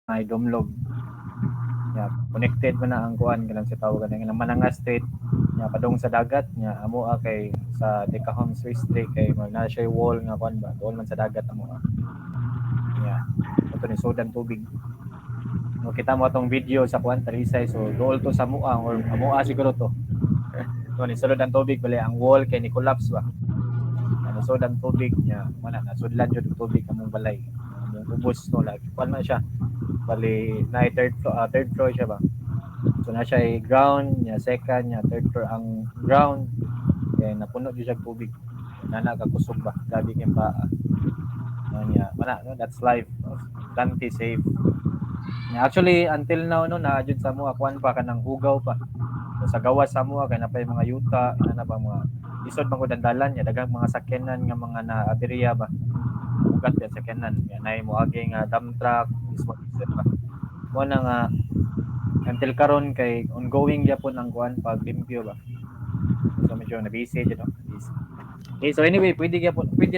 may dumlog. Nya connected man na ang kuan kanang si tawag kanang Mananga Street nya padung sa dagat nya amo kay sa Decahom Swiss Street kay magna siya wall nga kuan ba doon man sa dagat amo nya ato ni sodan tubig. No, kita mo atong video sa kuan Talisay so dool to sa mua or amua siguro to. No, ni sulod ang tubig bali ang wall kay ni collapse ba. Ano so ang tubig niya wala na sudlan jud ang tubig among balay. Among ubos no like kuan man siya. Bali na third floor siya ba. So na siya ay ground niya second niya third floor ang ground kay napuno jud siya tubig. Nana ka kusog ba gabi kay pa niya wala no that's life. Dante safe. Actually until now no na jud sa mo kuan pa kanang hugaw pa. So, sa gawas sa mo kay napay mga yuta ina na ba mga isod man gud ang dalan niya daghang mga sakyanan nga mga naaberya ba. Ugat ya sakyanan ya nay mo agi nga dump truck isod ba. Mo na nga until karon kay ongoing gyapon ang kuan pag limpyo ba. So medyo na busy jud no. Busy. Okay, so anyway, pwede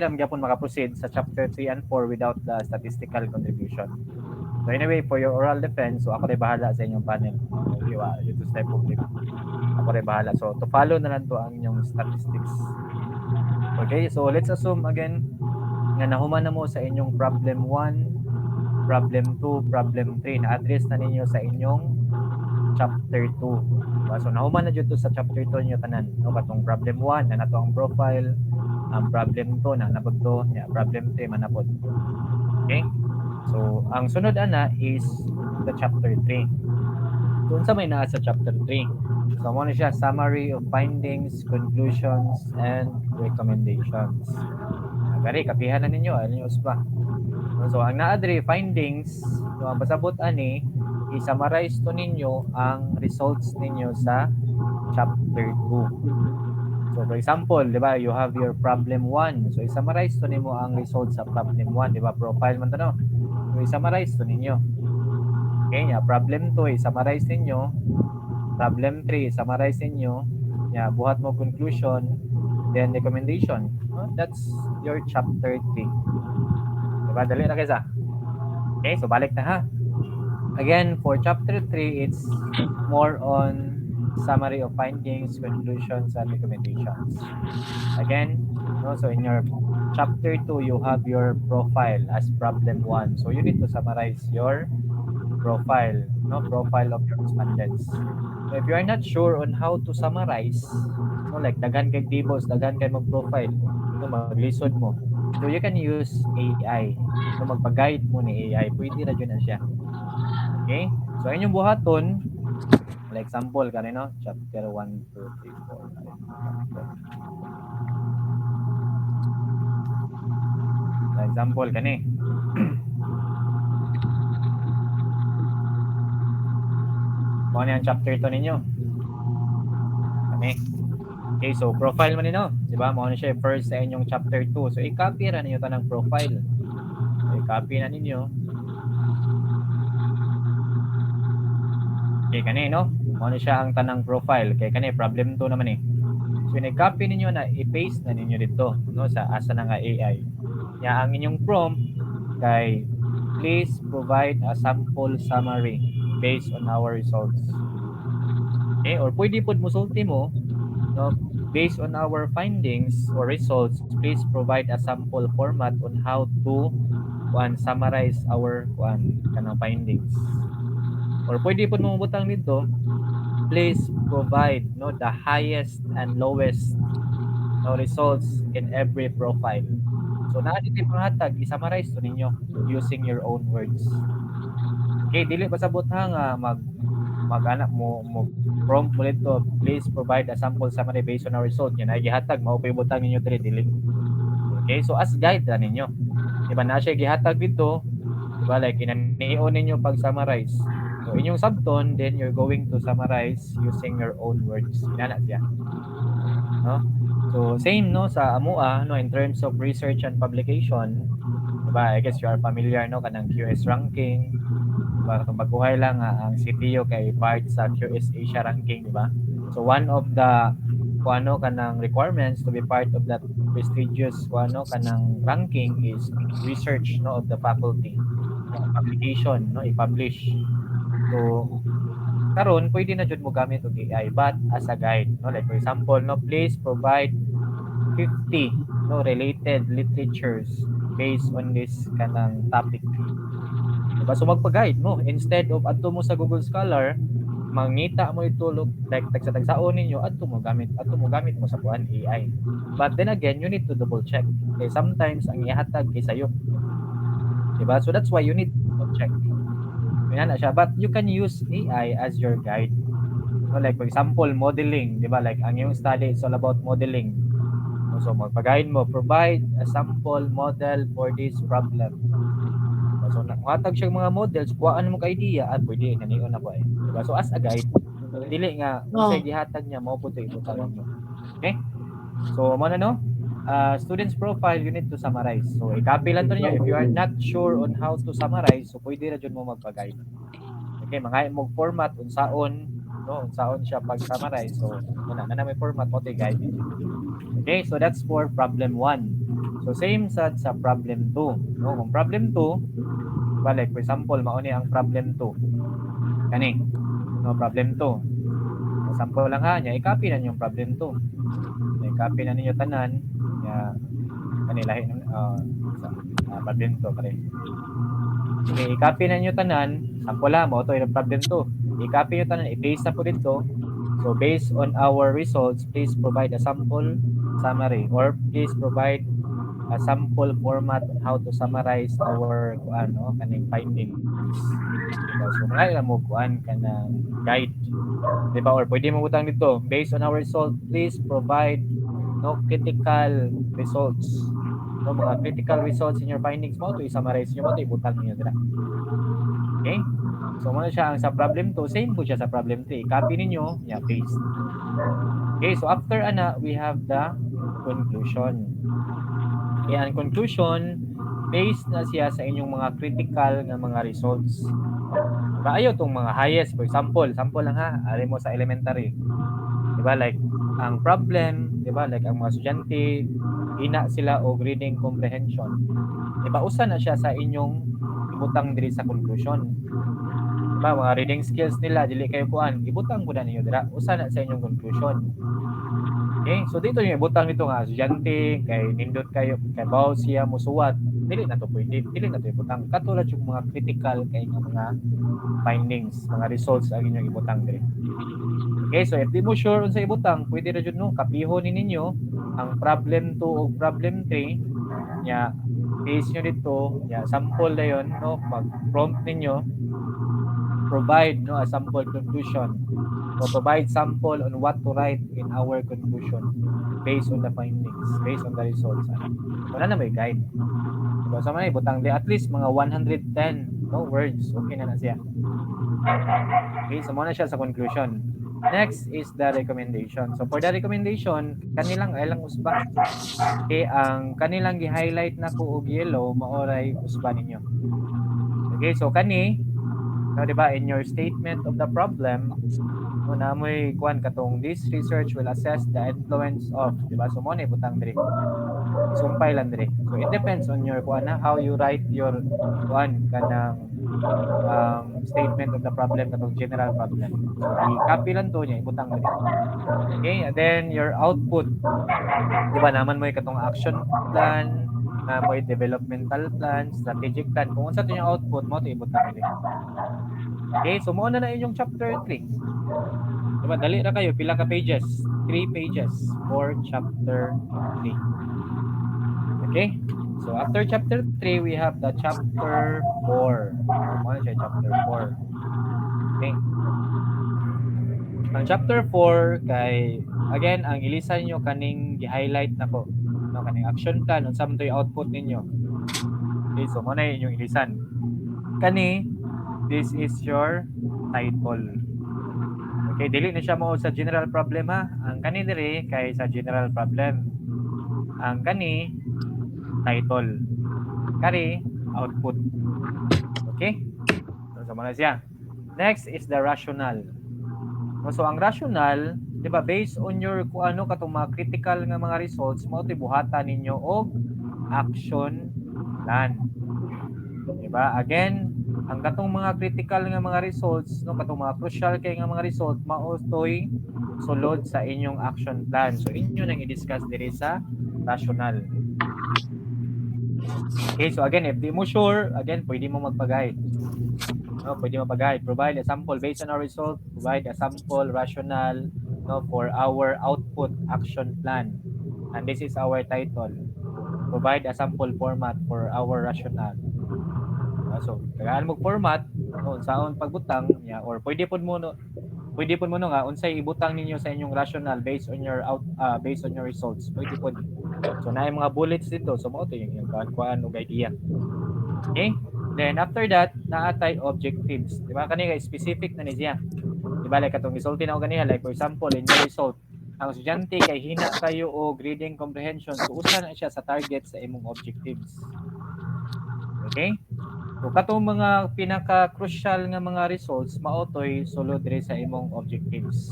ram gyapon maka-proceed sa chapter 3 and 4 without the statistical contribution. So anyway, for your oral defense, so ako rin bahala sa inyong panel. Ito step public. Ako rin bahala. So to follow na lang to ang inyong statistics. Okay, so let's assume again na nahuman na mo sa inyong problem 1, problem 2, problem 3. Na-address na ninyo sa inyong chapter 2. So nahuman na dito sa chapter 2 niyo tanan. No, katong problem 1 na nato ang profile, ang problem 2 na nabagto, problem 3 manapod. Okay? So ang sunod ana is the chapter 3. Doon sa may naa sa chapter 3. So mo na siya summary of findings, conclusions and recommendations. Gari kapihan na ninyo ano yung usba. So ang naa diri findings, so ang pasabot ani i-summarize to ninyo ang results ninyo sa chapter 2. So for example, di ba, you have your problem 1. So i-summarize to nimo ang results sa problem 1, di ba? Profile man to no. So i-summarize to ninyo. Okay, yeah, problem 2 i-summarize ninyo. Problem 3 i-summarize ninyo. Yeah, buhat mo conclusion, then recommendation. That's your chapter 3. Diba? Dali na kaysa. Okay, so balik na ha. Again, for chapter 3, it's more on summary of findings, conclusions, and recommendations. Again, no, so in your chapter 2, you have your profile as problem 1. So you need to summarize your profile, no, profile of your respondents. So if you are not sure on how to summarize, no, like daghan kay tables, daghan kay mag-profile, no, maglisod mo. So you can use AI. So magpa-guide mo ni AI, pwede na dyan na siya. Okay? So inyong buhaton, like example kanino, chapter 1, 2, 3, 4, 5. Like example kani. Kung ano yung chapter 2 ninyo. Kani. Okay, so profile mo nino, di ba? Mo na siya first sa inyong chapter 2. So i-copy ra ninyo tanang profile. So i-copy na ninyo. Okay, kani no? Mo na siya ang tanang profile. Kay kani problem 2 naman eh. So i-copy ninyo na i-paste na ninyo dito, no, sa asa na nga AI. Ya ang inyong prompt kay please provide a sample summary based on our results. Okay, or pwede pud musulti mo, no, based on our findings or results, please provide a sample format on how to summarize our kanang findings. Or pwede pud mo butang dito, please provide, no, the highest and lowest, no, results in every profile. So naa dito panghatag i-summarize to ninyo using your own words. Okay, dili pasabot ha nga mag-anak mo prompt mo dito, please provide a sample summary based on our result. Yan ay gihatag mao pa ibutang ninyo diri dili. Okay, so as guide ra ninyo. Diba na siya gihatag dito, diba like inanion ninyo pag summarize. So inyong subton, then you're going to summarize using your own words. Inana siya. No? So same no sa amua no in terms of research and publication. Diba, I guess you are familiar no kanang QS ranking. Diba, kung baguhay lang ang CTO kay part sa QS Asia ranking, diba? So one of the kuano kanang requirements to be part of that prestigious kuano kanang ranking is research no of the faculty. application, no, i-publish. So karon pwede na jud mo gamit og AI but as a guide, no, like for example, no, please provide 50 no related literatures based on this kanang topic. Diba? So magpa-guide mo instead of adto mo sa Google Scholar mangita mo itulog like tagsa-tagsaon ninyo adto mo gamit mo sa kuan AI. But then again, you need to double check. Okay, sometimes ang ihatag kay sayo. Diba? So that's why you need to double check. Yan na siya. But you can use AI as your guide. No, like for example, modeling, di ba? Like ang yung study is all about modeling. So magpa-guide mo, provide a sample model for this problem. So nakatag siya mga models, kuhaan mo ka idea at pwede nanion na ko eh. Diba? So as a guide, dili nga unsay gihatag niya mao puto ibutang mo. Okay? So mo na no? Students profile you need to summarize. So i-copy lang to niyo if you are not sure on how to summarize, so pwede ra jud mo magpa-guide. Okay, mga mo format unsaon, no? Unsaon siya pag-summarize. So muna na may format mo guide. Okay, so that's for problem 1. So same sa problem 2, no? Kung problem 2, diba, like for example, mao ni ang problem 2. Kani, no, problem 2. Example lang ha, nya i-copy na niyo yung problem 2. I-copy na niyo tanan, nya kani lahi ng problem 2 pare. Okay, i-copy na niyo tanan, sample lang mo to yung problem 2. I-copy niyo tanan, i-paste na po dito. So based on our results, please provide a sample summary or please provide a sample format on how to summarize our kaning findings. Diba? So mga mo kuan kana guide. Diba? Or pwede mo butang dito, based on our result, please provide no critical results. No mga critical results in your findings mo to i-summarize niyo mo to ibutang niyo dira. Okay? So muna siya ang sa problem 2, same po siya sa problem 3. Copy ninyo, paste. Okay, so after ana, we have the conclusion. Okay, ang conclusion, based na siya sa inyong mga critical na mga results. Diba? Ayaw itong mga highest, for example, sample lang ha, ari mo sa elementary. Diba, like, ang problem, diba, like, ang mga estudyante, ina sila o reading comprehension. Diba, usa na siya sa inyong ibutang diri sa conclusion. Diba, mga reading skills nila, dili kayo kuan, ibutang ko na ninyo dira, usa na sa inyong conclusion. Okay, so dito yung ibutang nito nga estudyante, kay nindot kayo, kay bawo siya musuwat, dili na to pwede, dili na to ibutang. Katulad yung mga critical kay mga findings, mga results ang inyong ibutang diri. Okay, so if di mo sure unsa ibutang, pwede ra jud no kapihon ni ninyo ang problem 2 o problem 3 nya base nyo dito, sample na yun, no, mag-prompt ninyo, provide no a sample conclusion. So provide sample on what to write in our conclusion based on the findings, based on the results. Wala na may guide. So sa mga ibutang di at least mga 110 no words, okay na siya. Okay, so muna siya sa conclusion. Next is the recommendation. So for the recommendation, kanilang usba. Okay, ang kanilang gi-highlight na ko og yellow maoray usba ninyo. Okay, so kani no, diba, in your statement of the problem, na mo'y kuan katong this research will assess the influence of, diba, so mo na ibutang diri, sumpay lang diri. So it depends on your kuan how you write your kuan kanang statement of the problem katong general problem. So i-copy lang to niya, ibutang diri. Okay, and then your output, diba, naman mo'y katong action plan, na mo'y developmental plan, strategic plan, kung unsa to yung output mo to ibutang diri. Okay, so mo na inyong chapter 3. Diba, dali na kayo, pila ka pages? 3 pages for chapter 3. Okay, so after chapter 3, we have the chapter 4. Ano siya, chapter 4. Okay. Ang chapter 4, kay, again, ang ilisan nyo kaning gi-highlight na po. No, kaning action plan, unsa man to yung output ninyo. Okay, so mo na inyong ilisan. Kani, this is your title. Okay, dili na siya mo sa general problem ha. Ang kani diri kay sa general problem. Ang kani title. Kani output. Okay? So sama na siya. Next is the rational. So ang rational, di ba, based on your kung ano katong mga critical nga mga results, mao ti buhatan ninyo og action plan. Di ba? Again, ang katong mga critical nga mga results, no, katong mga crucial kay nga mga result mautoy sulod sa inyong action plan. So inyo nang i-discuss diri sa rational. Okay, so again, if di mo sure, again, pwede mo magpa-guide. No, pwede mo pag-guide. Provide a sample based on our result. Provide a sample rational, no, for our output action plan. And this is our title. Provide a sample format for our rational. So, tagaan mo format, no, unsaon pagbutang niya, or pwede po mo no nga unsay ibutang ninyo sa inyong rational based on your based on your results. Pwede po. So naay mga bullets dito. So mao to yung kuan og idea. Okay? Then after that, naatay objectives. Di ba kanina specific na ni siya. Di ba like katong resulti na o ganiha, like for example in your result, ang estudyante kay hina kayo o reading comprehension, so usa na siya sa target sa imong objectives. Okay? So katong mga pinaka-crucial nga mga results maotoy sulod diri sa imong objectives.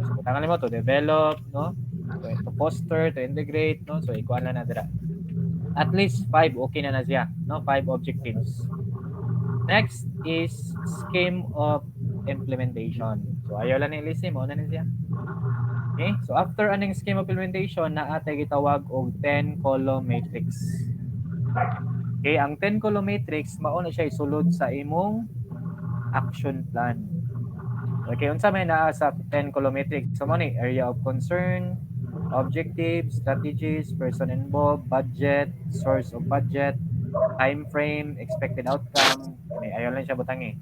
So butangan mo to develop, no? To foster, to integrate, no? So ikuan na dira. At least 5 okay na siya, no? 5 objectives. Next is scheme of implementation. So ayaw lang ni Elise mo na siya. Okay? So after aning scheme of implementation na atay gitawag og 10 column matrix. Okay, ang 10 column matrix mao na siya isulod sa imong action plan. Okay, unsa may naa sa 10 column matrix? So mo ni area of concern, objectives, strategies, person involved, budget, source of budget, time frame, expected outcome. Ayaw lang siya butangi.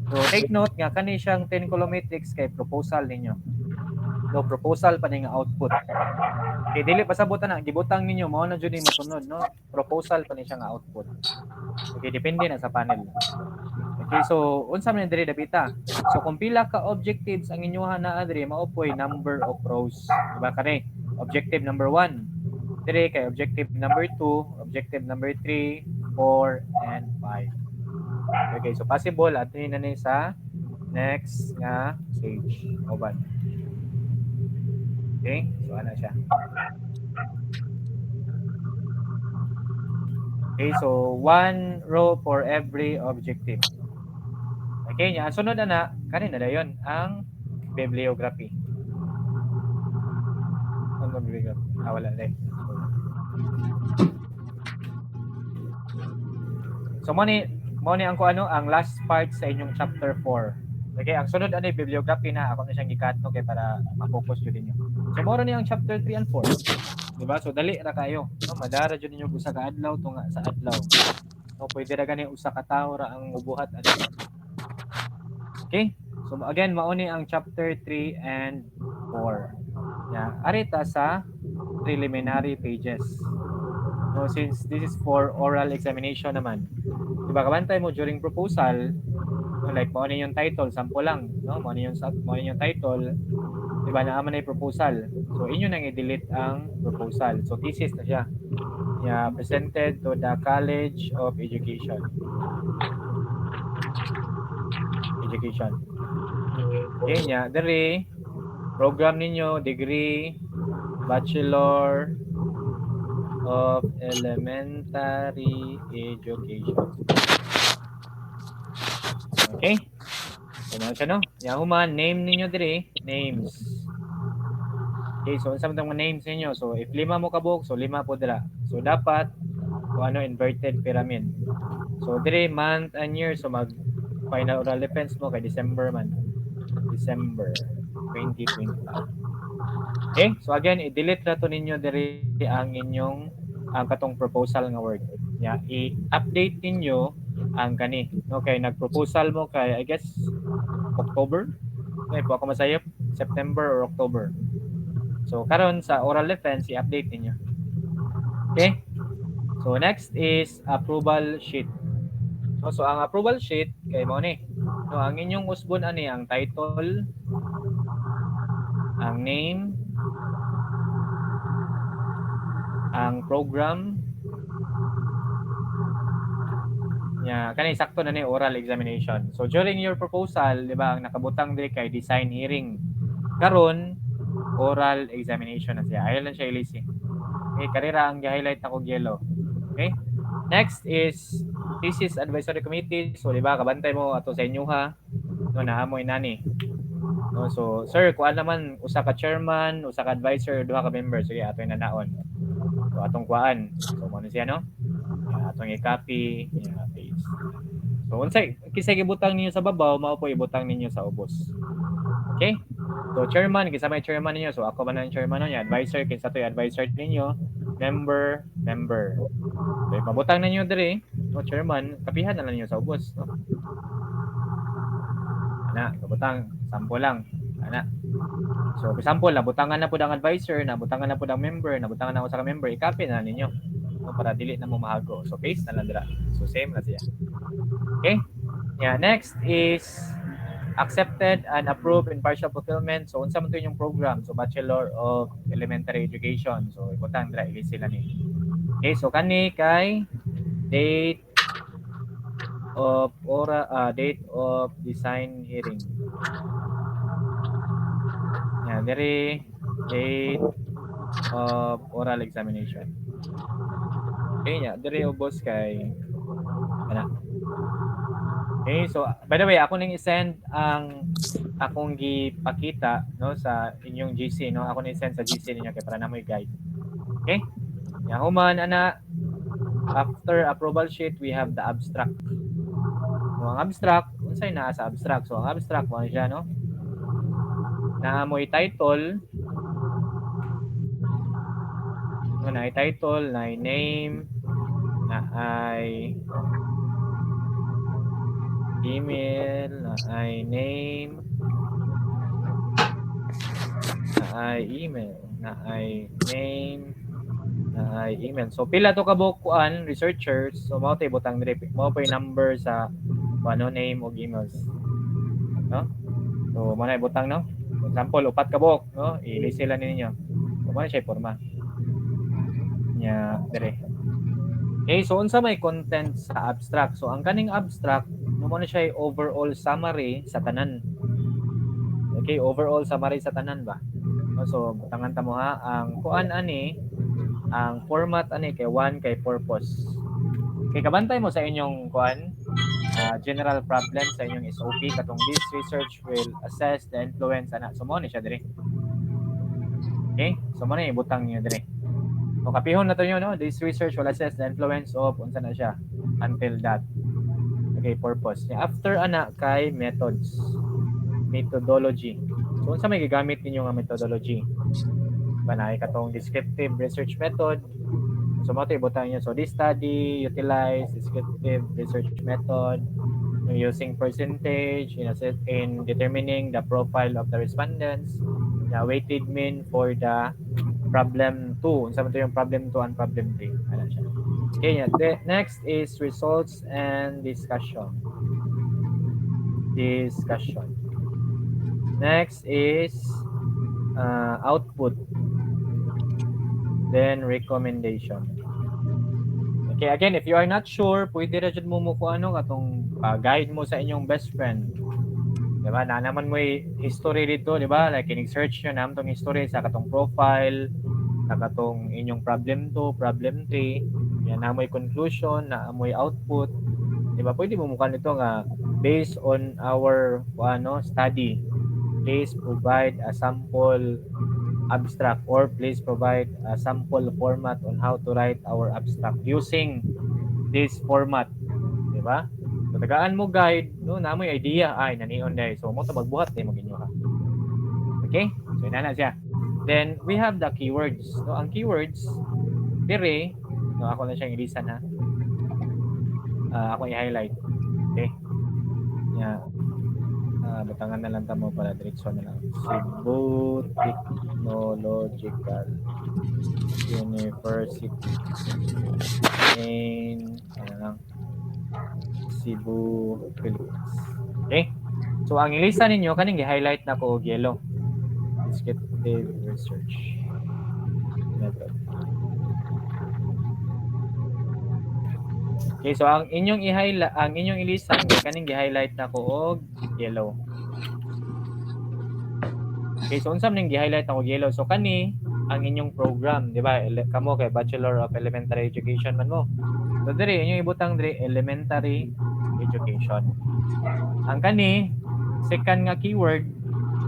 So take note nga kani siyang 10 column matrix kay proposal ninyo. No, proposal pa ni nga output. Okay, dili pasabutan na gibutang ninyo mao na jud ni masunod, no? Proposal pa ni siya nga output. Okay, depende na sa panel. Okay, so unsa man diri dapita? So kung pila ka objectives ang inyoha naa diri mao poy number of rows. Diba kani? Objective number 1. Diri kay objective number 2, objective number 3, 4 and 5. Okay, so possible atin na ni sa next nga page. Oban. Okay, so ana siya. Okay, so 1 row for every objective. Okay, nya sunod na kanina dayon ang bibliography. Ang bibliography. Wala dai. So mo ni ang kuano ang last part sa inyong chapter 4. Okay, ang sunod ani bibliography na ako na siyang gikatno kay para ma-focus jud ninyo. So mo ni ang chapter 3 and 4. Diba? So dali ra kayo. No, madara jud ninyo usa ka adlaw tunga sa adlaw. No, pwede ra gani usa ka tawo ra ang mubuhat ani. Okay? So again, mao ni ang chapter 3 and 4. Yeah, arita sa preliminary pages. No, since this is for oral examination naman. Diba kabantay mo during proposal, no, like mao ni yung title, sample lang, no? Mao ni yung title, diba naaman na yung proposal. So inyo nang i-delete ang proposal. So thesis na siya. Yeah, presented to the College of Education. Okay nya, dere program ninyo degree Bachelor of Elementary Education. Okay? So, siya, no? Yahuman, name ninyo diri, names. Okay, so unsa man names ninyo? So if 5 mo kabuk, so 5 po dira. So dapat kung ano inverted pyramid. So diri month and year, so mag final oral defense mo kay December man. December 2025. Okay? So again, i-delete na to ninyo diri ang inyong ang katong proposal nga word. Yeah, i-update ninyo ang kani. Okay, nag-proposal mo kay I guess October. Okay, po ako masayop, September or October. So karon sa oral defense i-update ninyo. Okay? So next is approval sheet. So ang approval sheet kay mo ni. So ang inyong usbon ani ang title, ang name, ang program. Yeah, kanay sakto na ni oral examination. So during your proposal, di ba, ang nakabutang diri kay design hearing. Karon oral examination na siya. Ayaw lang siya ilisi. Okay, karera ang highlight na kog yellow. Okay? Next is thesis advisory committee. So di ba kabantay mo ato sa inyo ha. No naamoy nani. No, so sir, kuan naman usa ka chairman, usa ka advisor, duha ka member. Sige ato nanaon. So atong kuan. So mo siya no. Atong i-copy, paste. So unsay kisay gibutang ninyo sa babaw, mao po ibutang ninyo sa ubos. Okay? So chairman, kinsa may chairman ninyo. So ako man ang chairman niya, advisor kinsa to advisor ninyo, member. So ipabutang ninyo diri, no chairman, kapihan na lang ninyo sa ubos, no. Ana, kabutang sample lang. Ana. So example, nabutangan na pud ang advisor, nabutangan na pud ang member, nabutangan na usa ka member, i-copy na ninyo. No, para dili na mo mahago. So paste na lang dira. So same na siya. Okay? Yeah, next is accepted and approved in partial fulfillment. So unsa man to yung program? So Bachelor of Elementary Education. So ibutang dira ili sila ni. Okay, so kani kay date of design hearing. Yeah, diri date of oral examination. Okay, yeah, diri ubos kay ana. Okay, so by the way, ako ning i-send ang akong gipakita no sa inyong GC no. Ako ning i-send sa GC ninyo kay para na mo i-guide. Okay? Ya human ana after approval sheet we have the abstract. So, ang abstract, unsay naa sa abstract? So ang abstract mo siya no. Naamoy title. No, na title, na name, na ay email, na ay name, na ay email, na ay name, na ay email. So pila to ka bukuan researchers, so mao tay butang diri, mao pay number sa ano name o emails. No? So mo na butang no. For example, upat ka buok, no? I-list sila ninyo. So mo na siya porma. Nya dire. Okay, so unsa may content sa abstract? So ang kaning abstract, mo na siya overall summary sa tanan. Okay, overall summary sa tanan ba? So butangan ta mo ha, ang kuan ani, ang format ani kay one kay purpose. Kay kabantay mo sa inyong kuan, general problem sa inyong SOP katong this research will assess the influence ana. So mo ni siya dire. Okay? So mo na ibutang niyo dire. So kapihon na to nyo, no? This research will assess the influence of unsa na siya until that. Okay, purpose. After ana kay methods. Methodology. So unsa may gigamit ninyo nga methodology? Banay katong descriptive research method. So mo to ibutang niyo. So this study utilize descriptive research method using percentage in determining the profile of the respondents, the weighted mean for the problem 2. Unsa man to yung problem 2 and problem 3. Ano siya. Okay, yeah. Next is results and discussion. Next is output. Then recommendation. Okay, again, if you are not sure, pwede ra jud mo ko ano katong guide mo sa inyong best friend. Diba? Na naman mo history dito, diba? Like, in-search nyo naman itong history sa katong profile, sa katong inyong problem 2, problem 3, yan na mo'y conclusion, na mo'y output. Diba? Pwede mo mukha nito nga, based on our study, please provide a sample abstract or please provide a sample format on how to write our abstract using this format. Diba? So, tagaan mo guide, no, na mo'y idea, ay, nanion dahil. So, mo ito magbuhat, eh, mag-inyo ka. Okay? So, ina na siya. Then, we have the keywords. So, ang keywords, dire, no, ako na siyang ilisan, ha? Ako i-highlight. Okay? Yeah. Batangan na lang tamo para diretso na lang. Cebu Technological University in, Cebu, Philippines. Okay? So, ang ilista ninyo, kaning i-highlight na ko og yellow. Descriptive research method. Okay, so ang inyong ilista, kaning i-highlight na ko og yellow. Okay, so unsa man gi-highlight na ko yellow? So kani ang inyong program, di ba? Kamo kay Bachelor of Elementary Education man mo. So diri inyong ibutang diri elementary education. Ang kani second nga keyword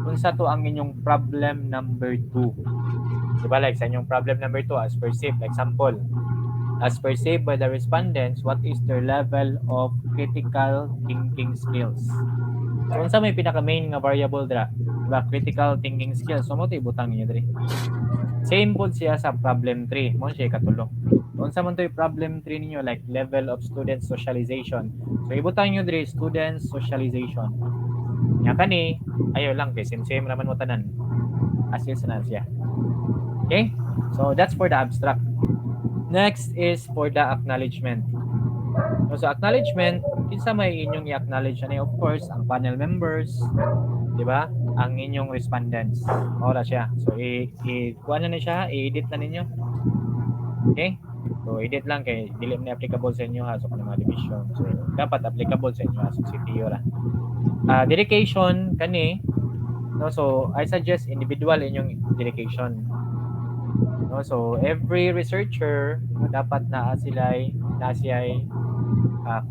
unsa to ang inyong problem number 2. Diba like sa inyong problem number 2 as perceived, example, as perceived by the respondents, what is their level of critical thinking skills? So unsa may pinaka main nga variable dira? Diba critical thinking skills. So mo to ibutang niyo diri. Same po siya sa problem 3. Mo siya katulo. Unsa man to problem 3 ninyo like level of student socialization. So ibutang niyo diri student socialization. Nya kani ayo lang kay same raman mo tanan. As is na siya. Okay? So that's for the abstract. Next is for the acknowledgement. So acknowledgement, kinsa may inyong i-acknowledge ani of course ang panel members, di ba? Ang inyong respondents. Ora siya. So kuha na siya, i-edit na ninyo. Okay? So edit lang kay dili na applicable sa inyo ha so kanang mga division. So dapat applicable sa inyo ha so CTO ra. Dedication kani no, so I suggest individual inyong dedication. No, so every researcher dapat na siya'y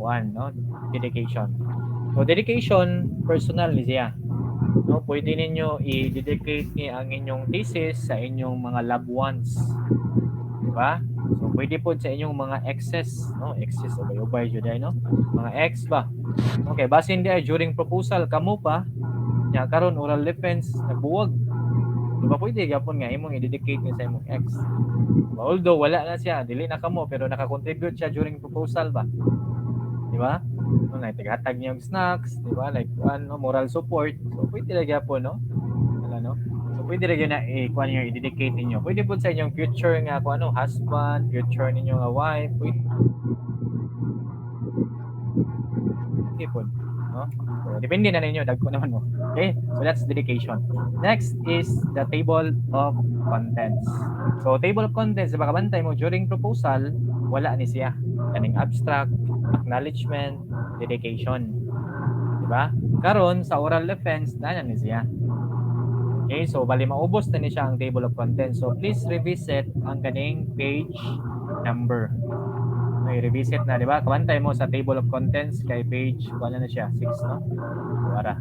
kuan no, dedication. So dedication personal ni siya. No, pwede ninyo i-dedicate ni ang inyong thesis sa inyong mga loved ones. Di ba? So pwede po sa inyong mga exes, no? Exes o ubay jud ay no? Mga ex ba? Okay, basin di ay during proposal kamo pa nya karon oral defense nagbuwag. Di ba pwede gyapon nga imong i-dedicate ni sa imong ex. Although wala na siya, dili na kamo pero naka-contribute siya during proposal ba? Di ba? No, naghatag niya ng snacks, di ba? Like ano, moral support. So pwede ra gyapon no? Wala no? So pwede ra gyud na kuan niyo i-dedicate ninyo. Pwede po sa inyong future nga kuan ano, husband, future ninyo nga wife, pwede po. No? So, depende na ninyo, dagko naman mo. Okay? So that's dedication. Next is the table of contents. So table of contents, diba kabantay mo during proposal, wala ni siya. Kaning abstract, acknowledgement, dedication. Diba? Karon sa oral defense, na ni siya. Okay, so bali maubos na ni siya ang table of contents. So please revisit ang kaning page number. May revisit na, di ba? Kabantay mo sa table of contents kay page, wala na siya, 6, no? Wala.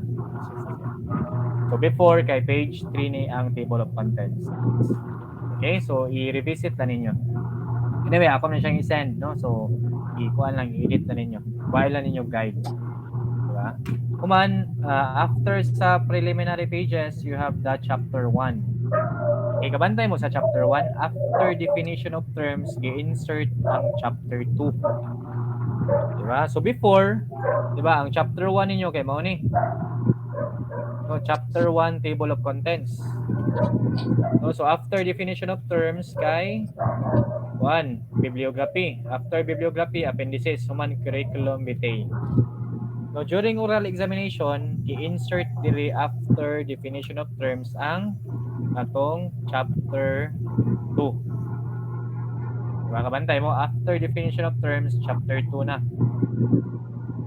So before, kay page 3 ni ang table of contents. Okay, so i-revisit na ninyo. Anyway, ako na siyang i-send, no? So, i-kuhan lang, i-edit na ninyo. File na ninyo guide. Diba? Kuman, after sa preliminary pages, you have the chapter 1. Okay, kabantay mo sa chapter 1, after definition of terms, i-insert ang chapter 2. Diba? So before, diba, ang chapter 1 ninyo kay mao ni. No, chapter 1, table of contents. No, so after definition of terms kay 1, bibliography. After bibliography, appendices, human curriculum vitae. No, during oral examination, i-insert diri after definition of terms ang atong chapter 2. Diba, kabantay mo, after definition of terms, chapter 2 na.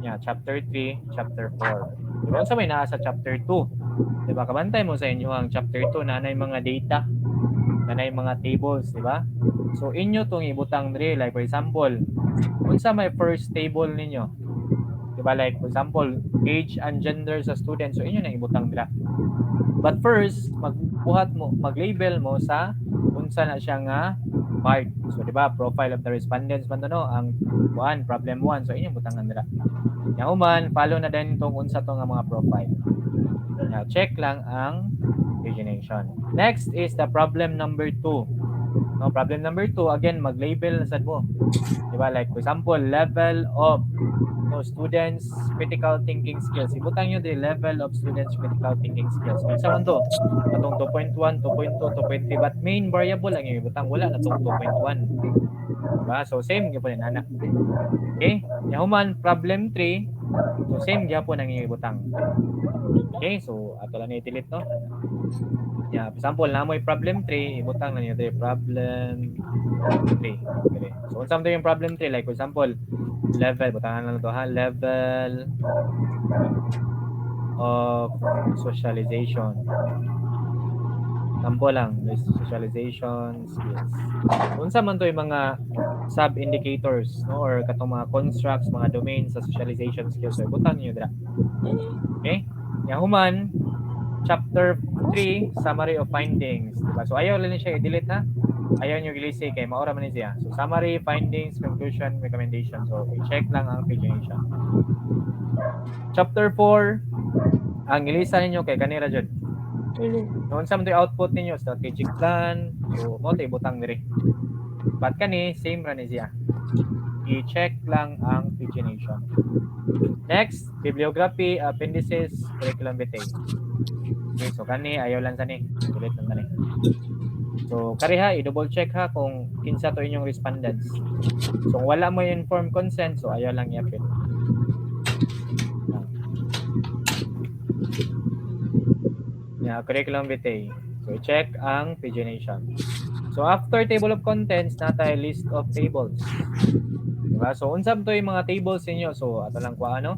Yeah, chapter 3, chapter 4. Diba, sa may naa sa chapter 2. Diba, kabantay mo sa inyo ang chapter 2, nanay mga data, nanay mga tables, diba? So, inyo itong ibutang diri, like for example, kung sa may first table ninyo, diba, like for example, age and gender sa student, so inyo na ibutang dira. But first, magbuhat mo, mag-label mo sa unsa na siya nga part. So, di ba, profile of the respondents man no, ang 1, problem 1. So, inyong butangan dira. Yang uman, follow na din itong unsa to nga mga profile. Now, check lang ang pagination. Next is the problem number 2. No, problem number 2, again, mag-label sa mo. Di ba, like for example, level of students critical thinking skills. Ibutang nyo the level of students critical thinking skills. Kung saan to? Atong 2.1, 2.2, 2.3. But main variable lang yung ibutang. Wala na itong 2.1. Diba? So, same yung po rin, anak. Okay? Yahuman, problem 3. So, same yung po nang ibutang. Okay? So, ato lang i-delete, no? Yeah, for example, na mo yung problem 3, ibutang na nyo ito problem 3. Okay. So, kung saan yung problem 3, like for example, level, butangan na to ha, level of socialization. Sample lang, list socialization skills. Unsa man to yung mga sub-indicators, no, or katong mga constructs, mga domains sa socialization skills. So, ibutan niyo dira. Okay? Nga human, chapter 3, summary of findings, diba? So ayaw lang siya i-delete ha. Ayaw nyo gilisi kay maura man siya. So summary, findings, conclusion, recommendation. So i-check lang ang pagination. Chapter 4, ang ilisa ninyo kay kanira jud. Noon sa mga output ninyo, strategic plan, so mo ibutang diri. But kani same ra ni siya. I-check lang ang pagination. Next, bibliography, appendices, curriculum vitae. Okay, so kani ayaw lang tani. Delete lang tani. So kariha i-double check ha kung kinsa to inyong respondents. So kung wala mo informed consent, so ayaw lang i-appeal. Yeah, curriculum vitae. So i-check ang pagination. So after table of contents, natay list of tables. Diba? So unsab to yung mga tables niyo. So ato lang kwa ano?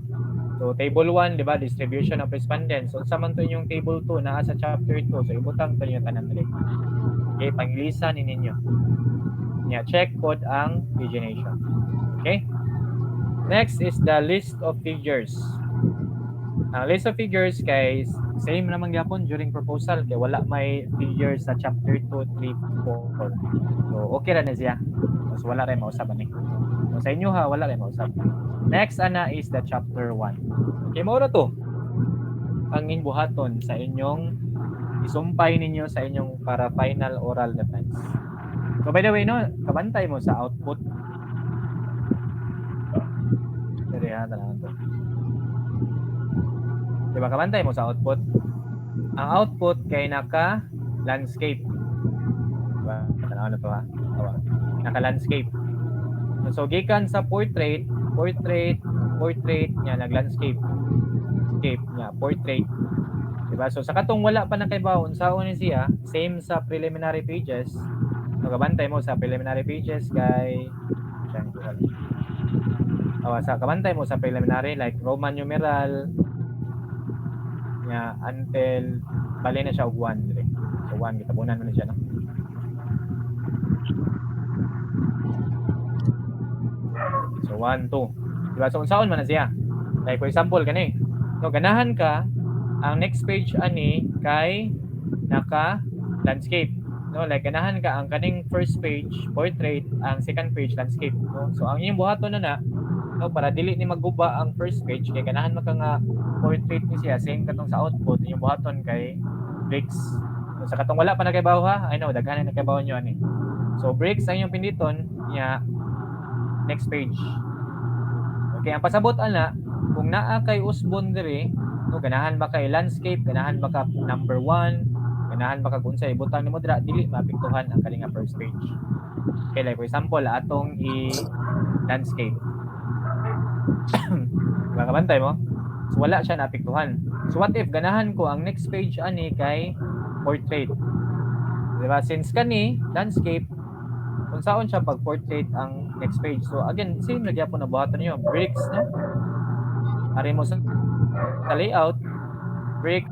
So table 1, di ba, distribution of respondents. So unsa man to yung table 2 naa sa chapter 2. So ibutang to niyo tanan diri. Okay, panglisa ni ninyo. Yeah, check pod ang pagination. Okay? Next is the list of figures. Ang list of figures guys, same naman gyapon during proposal kay wala may figures sa chapter 2, 3, 4. So okay ra na siya. So wala ray mausab ani. So sa inyo ha, wala ray mausab. Next ana is the chapter 1. Okay, mao ra to. Ang inbuhaton sa inyong isumpay ninyo sa inyong para final oral defense. So by the way no, kabantay mo sa output. Dere ha, tanan to. Diba kabantay mo sa output? Ang output kay naka landscape. Diba? Tanaw na to ha. Naka landscape. So gikan sa portrait nya nag landscape. Landscape nya portrait. Diba? So sa katong wala pa nakaibaw unsaon ni siya, same sa preliminary pages. So kabantay mo sa preliminary pages kay sa kabantay mo sa preliminary like Roman numeral nya until bali na siya og 1 dire. So 1 gitabunan mo na siya no. So 1 2. Diba? So unsaon man na siya? Like for example kani. No ganahan ka ang next page ani kay naka landscape. No, like ganahan ka ang kaning first page portrait, ang second page landscape, no. So ang inyong buhaton na no para dili ni maguba ang first page kay ganahan maka nga portrait ni siya same katong sa output inyong buhaton kay bricks. So sa katong wala pa nakaibaw ha, I know daghan na nakaibaw nyo ani. So bricks ang inyong pinditon nya next page. Okay, ang pasabot ana kung naa kay usbon diri, no ganahan ba kay landscape, ganahan ba ka number 1, ganahan ba kag unsay ibutang nimo dira dili maapektuhan ang kalinga first page. Okay, like for example atong i-landscape. Makabantay mo? So wala siya naapektuhan. So what if ganahan ko ang next page ani kay portrait? Diba? Since kani landscape, unsaon siya pag portrait ang next page. So again, same na gyapon na buhaton niyo, bricks no. Ari mo sa layout, brick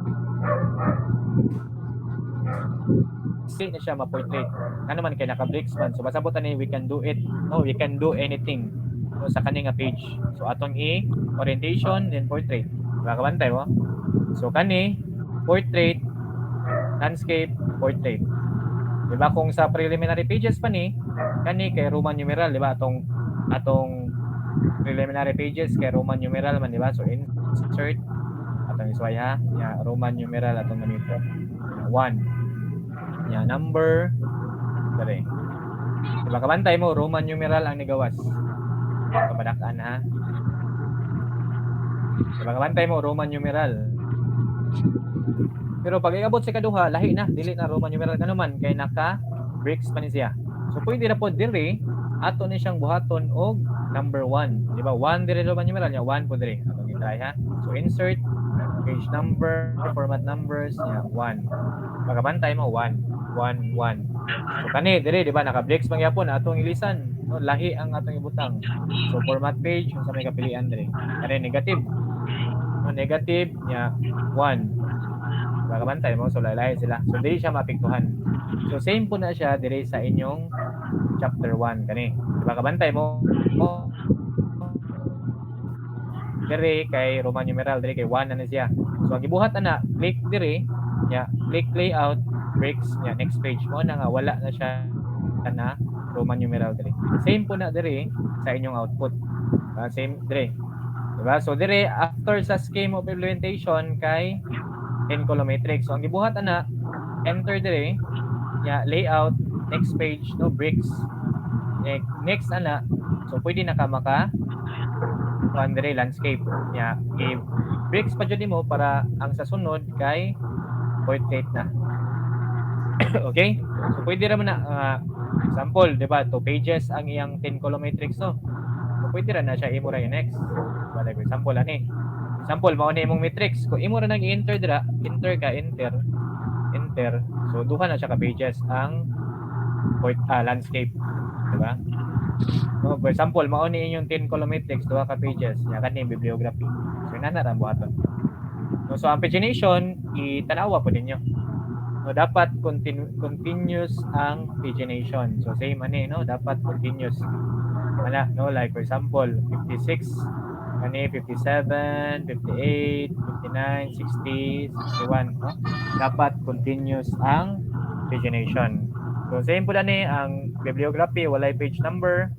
na siya ma-portrait. Ano man kay naka-bricks man. So basabot ani we can do it. No, we can do anything no, sa kaninga page. So atong orientation then portrait. Makabantay mo? So kani portrait, landscape, portrait. Diba kung sa preliminary pages pa ni kani kay Roman numeral, diba atong preliminary pages kay Roman numeral man, diba? So insert atong isway ha, ya Roman numeral atong ganito. 1. Ya number dere. Diba kabantay mo Roman numeral ang nigawas. Kabadakan ha. Diba kabantay mo Roman numeral. Pero pag iabot sa kaduha, lahi na, dili na Roman numeral kanuman kay naka bricks pa ni siya. So pwede na po diri ato ni siyang buhaton og number 1. Di ba? 1 diri Roman numeral niya, 1 po diri. Atong i-try ha. So insert page number, format numbers niya, 1. Magabantay mo 1 1 1. So kani diri di ba naka bricks man gyapon atong ilisan. No, lahi ang atong ibutang. So format page unsa may kapilian diri. Kani negative. No, negative niya 1. Kabantay mo, so lahi sila. So dili siya maapektuhan. So same po na siya dire sa inyong chapter 1 kani. Kabantay mo dire kay Roman numeral dire kay 1 na siya. So ang gibuhat ana, click dire, click layout, breaks next page mo na nga wala na siya na Roman numeral dire. Same po na dire sa inyong output. Same dire. Diba? So dire after sa scheme of implementation kay 10 colorimetric. So ang gibuhat ana, enter dire, layout, next page, no bricks. Next ana, so pwede na ka maka dire landscape. Bricks pa jud mo para ang sa sunod kay portrait na. Okay? So pwede ra man na example, di ba? 2 pages ang iyang 10 colorimetrics no. So pwede ra na siya imo ra next. Wala ko example ani. Example mao ni imong matrix. Kung imo ra nang i-enter dira, enter. So duha na siya ka pages ang landscape, di ba? No, for example, mao ni inyong 10 colorimetrics, duha ka pages, nya kani bibliography. So ina na ra buhaton. No, so ang pagination itanawa po ninyo. No, dapat continuous ang pagination. So same ani no, dapat continuous. Wala no, like for example, 56 kani 57, 58, 59, 60, 61, no? Dapat continuous ang pagination. So same po ni ang bibliography walay page number.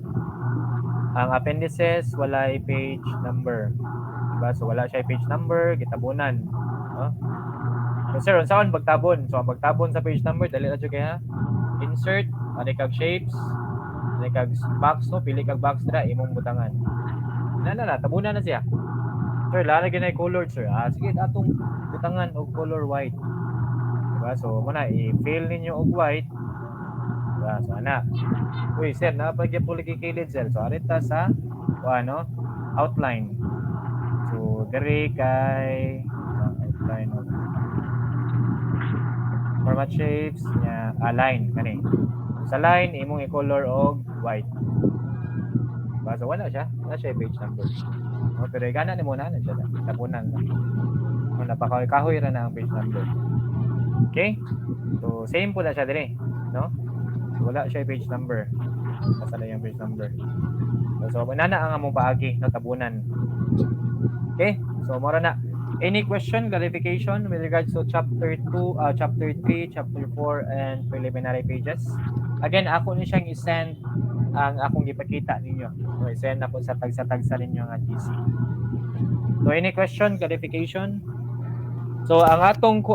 Ang appendices walay page number. Diba? So wala siya page number, gitabunan, no? So sir, unsaon pagtabon? So ang pagtabon sa page number dali ra jud kaya insert, ani kag shapes, ani kag box no, pili kag box dira imong butangan. Na tabunan na siya. Sir, lalagyan na color sir. Sige atong butangan og color white. Diba? So muna i-fill ninyo og white. Diba? So ana. Uy sir, napagya po kilid sir. So arita sa outline. So dire kay outline of format shapes nya align kani. Sa line imong i-color og white. Diba? So wala siya page number. No, pero gana ni muna na siya tapunan na. No, napakahoy ra na ang page number. Okay? So same po na siya dire, no? So, wala siya page number. Basta na yung page number. So manana ang among paagi no tabunan. Okay? So mora na. Any question, clarification with regards to chapter 2, chapter 3, chapter 4 and preliminary pages? Again, ako ni siyang i-send ang akong gipakita ninyo. So i-send ako sa tagsa ninyo nga GC. So any question, clarification? So ang atong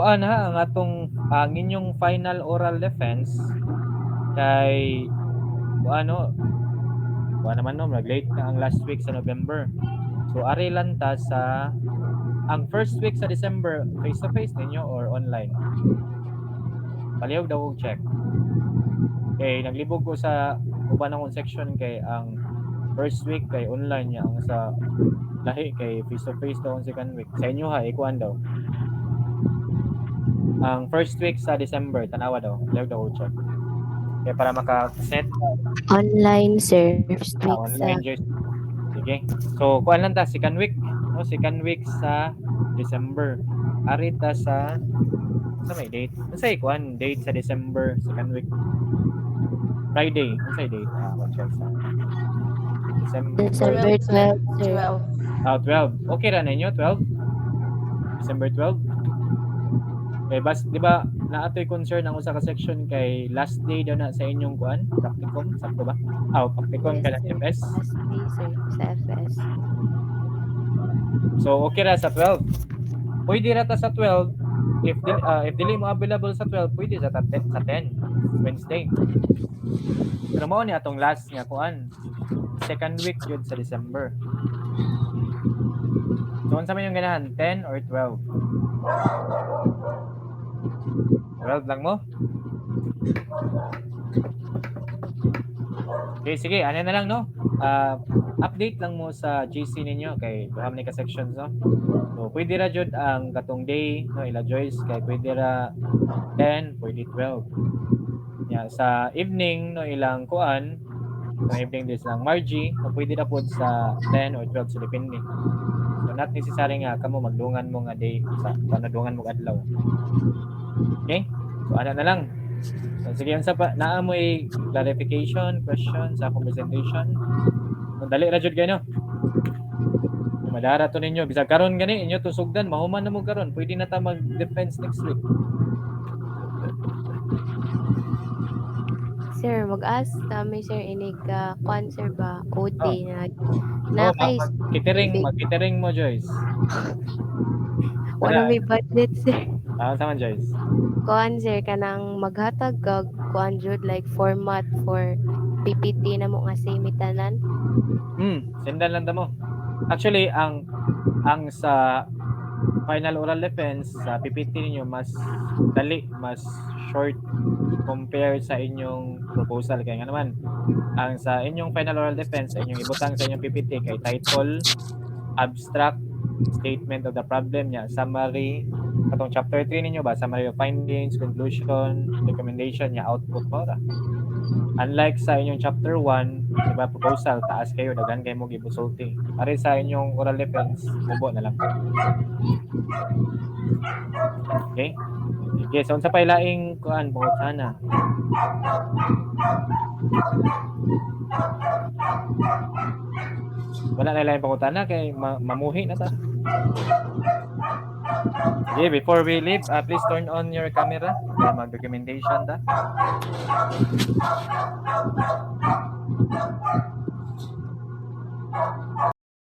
ang inyong final oral defense kay nag-late na ang last week sa November. So ari lang ta sa ang first week sa December, face-to-face ninyo or online? Palihog daw og check. Okay, naglibog ko sa uban akong section kay ang first week kay online niya, ang sa lahi kay face-to-face daw ang second week. Sa inyo ikuan daw. Ang first week sa December, tanawa daw. Palihog daw og check. Kaya para maka-set online sir, first week online sa... Sige. So, kuan lang ta, second week. No, second week sa December. Arita sa may date. Sa ikuan date sa December, second week. Friday. Sa date. Check sa December 12 sir. 12. Okay ra ninyo 12? December 12? Okay, di ba naatoy concern ang usa ka section kay last day daw na sa inyong kuan, practicum, sakto ba? Practicum ka na FS. Last day sir sa FS. So okay ra sa 12. Pwede ra ta sa 12 if dili mo available sa 12, pwede sa 10 Wednesday. Pero mao ni atong last nga kuan, second week jud sa December. So unsa man yung ganahan, 10 or 12? 12 lang mo? Okay, sige, ano na lang no? Update lang mo sa GC ninyo kay how many ka-sections no? So, pwede ra jud ang katong day no, ila Joyce kay pwede ra 10, pwede 12. Yeah, sa evening no ilang kuan sa evening days lang. Margie, o pwede na po sa 10 or 12 sa depende. So not necessary nga kamo magdungan mo nga day sa panadungan mo adlaw. Okay? So ana na lang. So sige unsa pa naa mo clarification, question sa akong presentation. So, dali ra jud kayo no. Madara to ninyo bisag karon gani inyo to sugdan mahuman na mo karon. Pwede na ta mag-defense next week. Sir, mag-ask kami sir inig kuan sir ba OT Oh, na kay mag-catering mo Joyce. wala may budget sir. Sama Joyce. Kuan sir kanang maghatag kag kuan jud like format for PPT na mo nga same tanan. Sendan lang ta mo. Actually, ang sa final oral defense sa PPT niyo mas dali, mas short compare sa inyong proposal kaya nga naman ang sa inyong final oral defense sa inyong ibutang sa inyong PPT kay title, abstract, statement of the problem niya, summary katong chapter 3 ninyo ba, summary of findings, conclusion, recommendation niya, output mo ra. Unlike sa inyong chapter 1, diba, proposal, taas kayo, daghan kayo mo gibusulti. Pare sa inyong oral defense, bubo na lang. Okay? Okay, so unsa pa ilaing kuan pangutana? Wala na ilaing pangutana kay mamuhi na ta. Okay, before we leave, please turn on your camera. Mag-documentation ta.